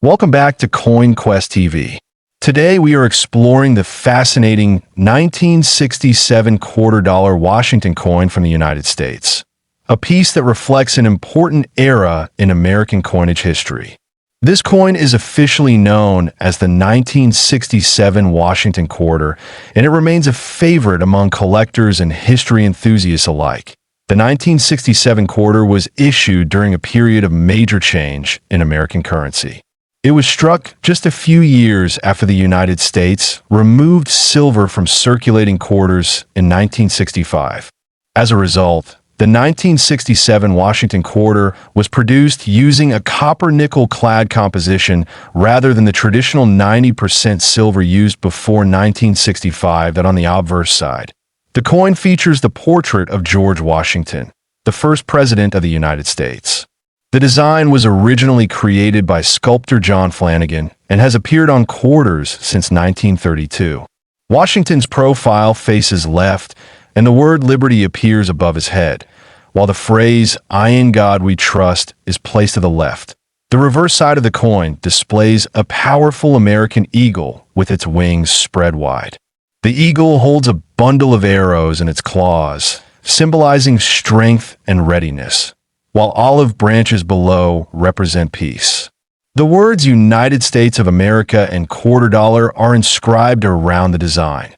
Welcome back to CoinQuest TV. Today we are exploring the fascinating 1967 quarter-dollar Washington coin from the United States, a piece that reflects an important era in American coinage history. This coin is officially known as the 1967 Washington quarter, and it remains a favorite among collectors and history enthusiasts alike. The 1967 quarter was issued during a period of major change in American currency. It was struck just a few years after the United States removed silver from circulating quarters in 1965. As a result, the 1967 Washington quarter was produced using a copper-nickel clad composition rather than the traditional 90% silver used before 1965 that on the obverse side. The coin features the portrait of George Washington, the first president of the United States. The design was originally created by sculptor John Flanagan and has appeared on quarters since 1932. Washington's profile faces left, and the word liberty appears above his head, while the phrase, "I in God we trust," is placed to the left. The reverse side of the coin displays a powerful American eagle with its wings spread wide. The eagle holds a bundle of arrows in its claws, symbolizing strength and readiness, while olive branches below represent peace. The words United States of America and quarter dollar are inscribed around the design.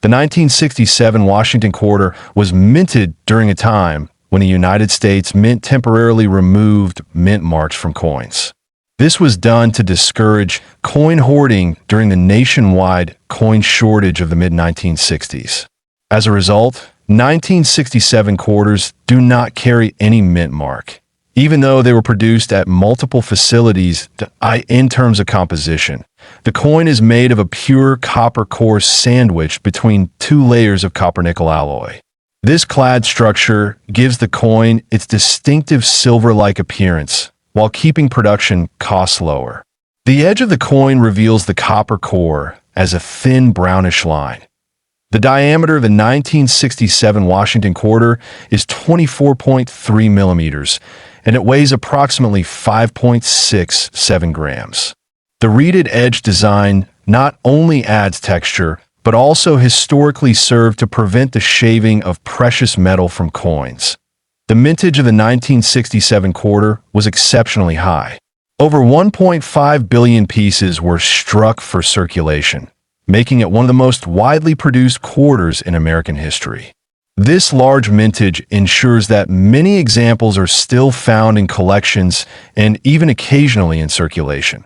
The 1967 Washington quarter was minted during a time when the United States Mint temporarily removed mint marks from coins. This was done to discourage coin hoarding during the nationwide coin shortage of the mid-1960s. As a result, 1967 quarters do not carry any mint mark, even though they were produced at multiple facilities in terms of composition. The coin is made of a pure copper core sandwiched between two layers of copper-nickel alloy. This clad structure gives the coin its distinctive silver-like appearance while keeping production costs lower. The edge of the coin reveals the copper core as a thin brownish line. The diameter of the 1967 Washington quarter is 24.3 millimeters, and it weighs approximately 5.67 grams. The reeded edge design not only adds texture, but also historically served to prevent the shaving of precious metal from coins. The mintage of the 1967 quarter was exceptionally high. Over 1.5 billion pieces were struck for circulation, making it one of the most widely produced quarters in American history. This large mintage ensures that many examples are still found in collections and even occasionally in circulation.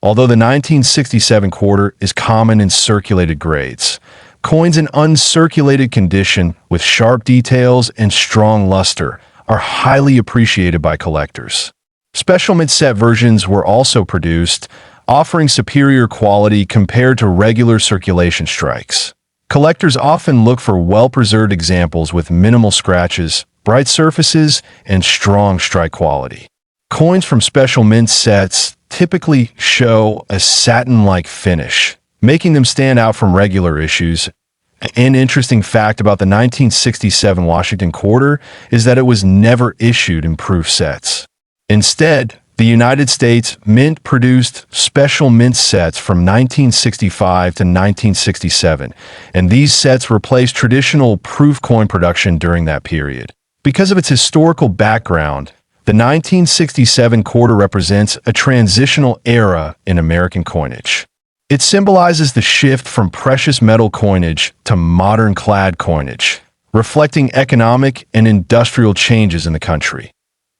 Although the 1967 quarter is common in circulated grades, coins in uncirculated condition with sharp details and strong luster are highly appreciated by collectors. Special mint set versions were also produced, offering superior quality compared to regular circulation strikes. Collectors often look for well-preserved examples with minimal scratches, bright surfaces, and strong strike quality. Coins from special mint sets typically show a satin-like finish, making them stand out from regular issues. An interesting fact about the 1967 Washington quarter is that it was never issued in proof sets. Instead, the United States Mint produced special mint sets from 1965 to 1967, and these sets replaced traditional proof coin production during that period. Because of its historical background, the 1967 quarter represents a transitional era in American coinage. It symbolizes the shift from precious metal coinage to modern clad coinage, reflecting economic and industrial changes in the country.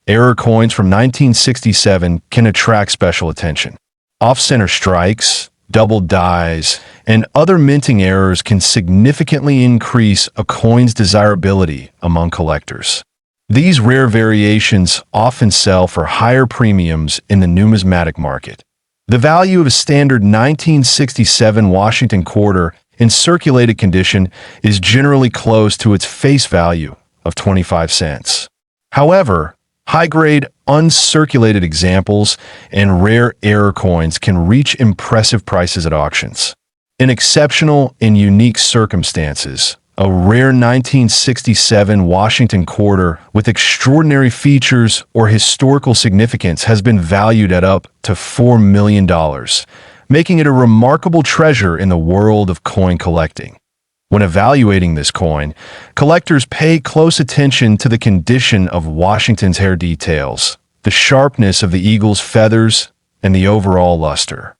Error coins from 1967 can attract special attention. Off-center strikes, double dies, and other minting errors can significantly increase a coin's desirability among collectors. These rare variations often sell for higher premiums in the numismatic market. The value of a standard 1967 Washington quarter in circulated condition is generally close to its face value of 25 cents. However, high-grade, uncirculated examples and rare error coins can reach impressive prices at auctions. In exceptional and unique circumstances, a rare 1967 Washington quarter with extraordinary features or historical significance, has been valued at up to $4 million, making it a remarkable treasure in the world of coin collecting. When evaluating this coin, collectors pay close attention to the condition of Washington's hair details, the sharpness of the eagle's feathers, and the overall luster.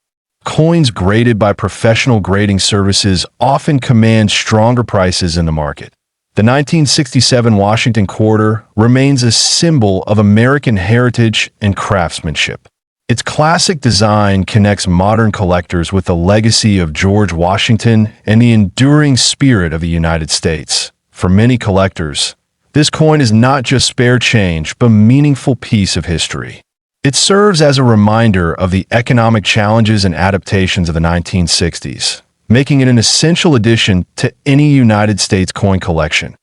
Coins graded by professional grading services often command stronger prices in the market. The 1967 Washington quarter remains a symbol of American heritage and craftsmanship. Its classic design connects modern collectors with the legacy of George Washington and the enduring spirit of the United States. For many collectors, this coin is not just spare change, but a meaningful piece of history. It serves as a reminder of the economic challenges and adaptations of the 1960s, making it an essential addition to any United States coin collection.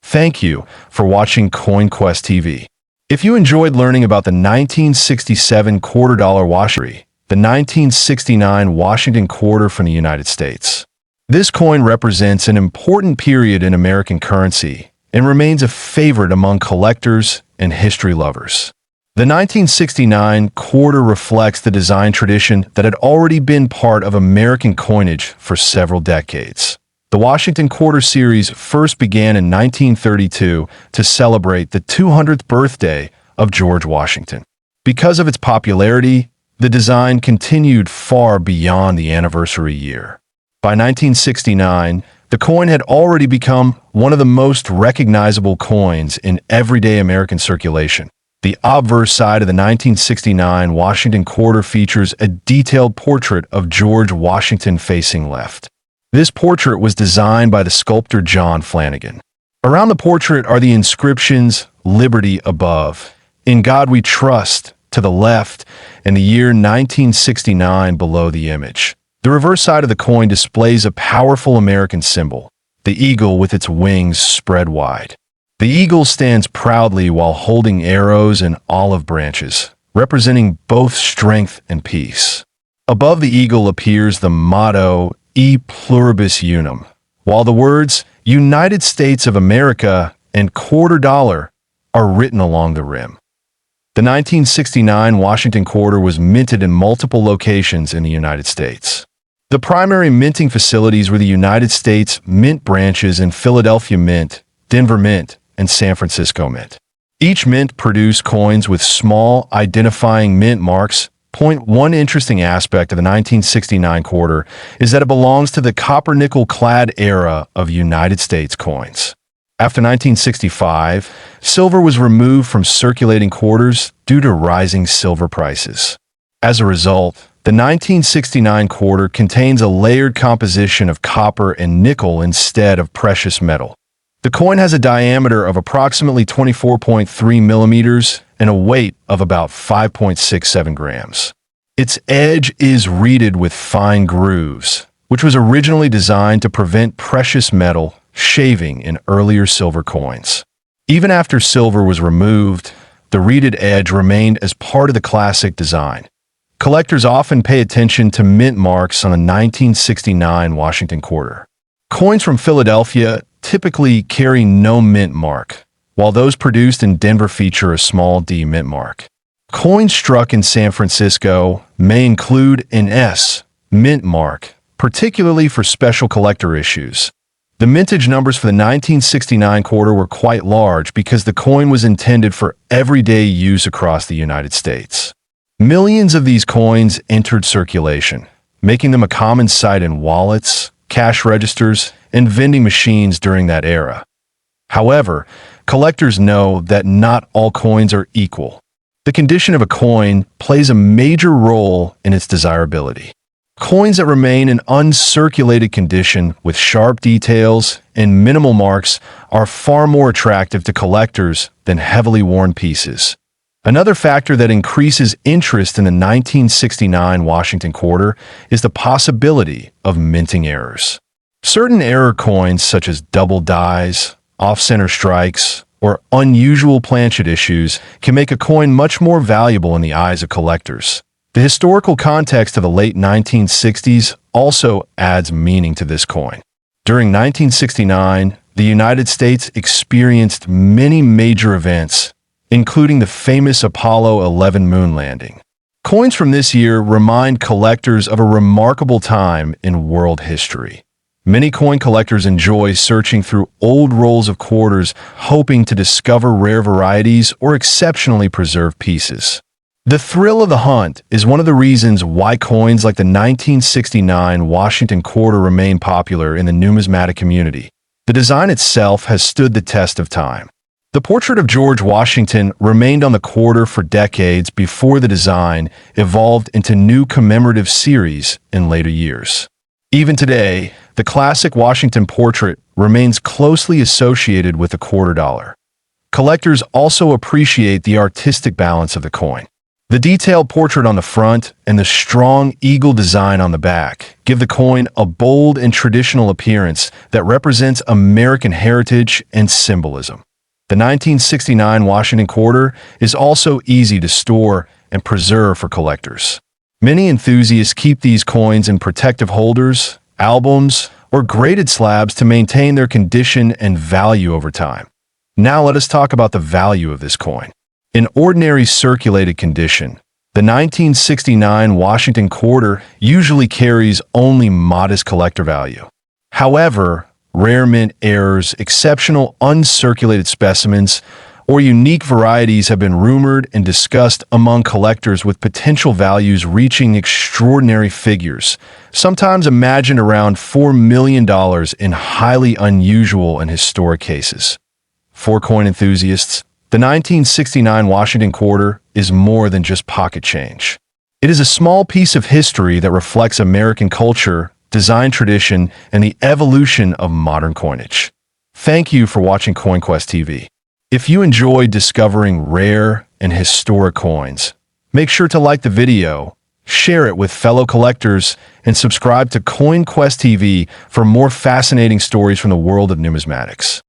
Thank you for watching CoinQuest TV. If you enjoyed learning about the 1967 quarter-dollar Washington, the 1969 Washington quarter from the United States, this coin represents an important period in American currency and remains a favorite among collectors and history lovers. The 1969 quarter reflects the design tradition that had already been part of American coinage for several decades. The Washington Quarter series first began in 1932 to celebrate the 200th birthday of George Washington. Because of its popularity, the design continued far beyond the anniversary year. By 1969, the coin had already become one of the most recognizable coins in everyday American circulation. The obverse side of the 1969 Washington quarter features a detailed portrait of George Washington facing left. This portrait was designed by the sculptor John Flanagan. Around the portrait are the inscriptions "Liberty" above, "In God We Trust" to the left, and the year 1969 below the image. The reverse side of the coin displays a powerful American symbol, the eagle with its wings spread wide. The eagle stands proudly while holding arrows and olive branches, representing both strength and peace. Above the eagle appears the motto "E Pluribus Unum," while the words "United States of America" and "quarter dollar" are written along the rim. The 1969 Washington quarter was minted in multiple locations in the United States. The primary minting facilities were the United States Mint branches in Philadelphia Mint, Denver Mint, and San Francisco Mint. Each mint produced coins with small, identifying mint marks. One interesting aspect of the 1969 quarter is that it belongs to the copper-nickel-clad era of United States coins. After 1965, silver was removed from circulating quarters due to rising silver prices. As a result, the 1969 quarter contains a layered composition of copper and nickel instead of precious metal. The coin has a diameter of approximately 24.3 millimeters and a weight of about 5.67 grams. Its edge is reeded with fine grooves, which was originally designed to prevent precious metal shaving in earlier silver coins. Even after silver was removed, the reeded edge remained as part of the classic design. Collectors often pay attention to mint marks on the 1969 Washington quarter. Coins from Philadelphia typically carry no mint mark, while those produced in Denver feature a small D mint mark. Coins struck in San Francisco may include an S mint mark, particularly for special collector issues. The mintage numbers for the 1969 quarter were quite large because the coin was intended for everyday use across the United States. Millions of these coins entered circulation, making them a common sight in wallets, cash registers, and vending machines during that era. However, collectors know that not all coins are equal. The condition of a coin plays a major role in its desirability. Coins that remain in uncirculated condition with sharp details and minimal marks are far more attractive to collectors than heavily worn pieces. Another factor that increases interest in the 1969 Washington quarter is the possibility of minting errors. Certain error coins, such as double dies, off-center strikes, or unusual planchet issues, can make a coin much more valuable in the eyes of collectors. The historical context of the late 1960s also adds meaning to this coin. During 1969, the United States experienced many major events, including the famous Apollo 11 moon landing. Coins from this year remind collectors of a remarkable time in world history. Many coin collectors enjoy searching through old rolls of quarters, hoping to discover rare varieties or exceptionally preserved pieces. The thrill of the hunt is one of the reasons why coins like the 1969 Washington quarter remain popular in the numismatic community. The design itself has stood the test of time. The portrait of George Washington remained on the quarter for decades before the design evolved into new commemorative series in later years. Even today, the classic Washington portrait remains closely associated with the quarter dollar. Collectors also appreciate the artistic balance of the coin. The detailed portrait on the front and the strong eagle design on the back give the coin a bold and traditional appearance that represents American heritage and symbolism. The 1969 Washington quarter is also easy to store and preserve for collectors. Many enthusiasts keep these coins in protective holders, albums, or graded slabs to maintain their condition and value over time. Now let us talk about the value of this coin. In ordinary circulated condition, the 1969 Washington quarter usually carries only modest collector value. However, rare mint errors, exceptional uncirculated specimens, or unique varieties have been rumored and discussed among collectors with potential values reaching extraordinary figures, sometimes imagined around $4 million in highly unusual and historic cases. For coin enthusiasts, the 1969 Washington quarter is more than just pocket change. It is a small piece of history that reflects American culture, design tradition, and the evolution of modern coinage. Thank you for watching CoinQuest TV. If you enjoyed discovering rare and historic coins, make sure to like the video, share it with fellow collectors, and subscribe to CoinQuest TV for more fascinating stories from the world of numismatics.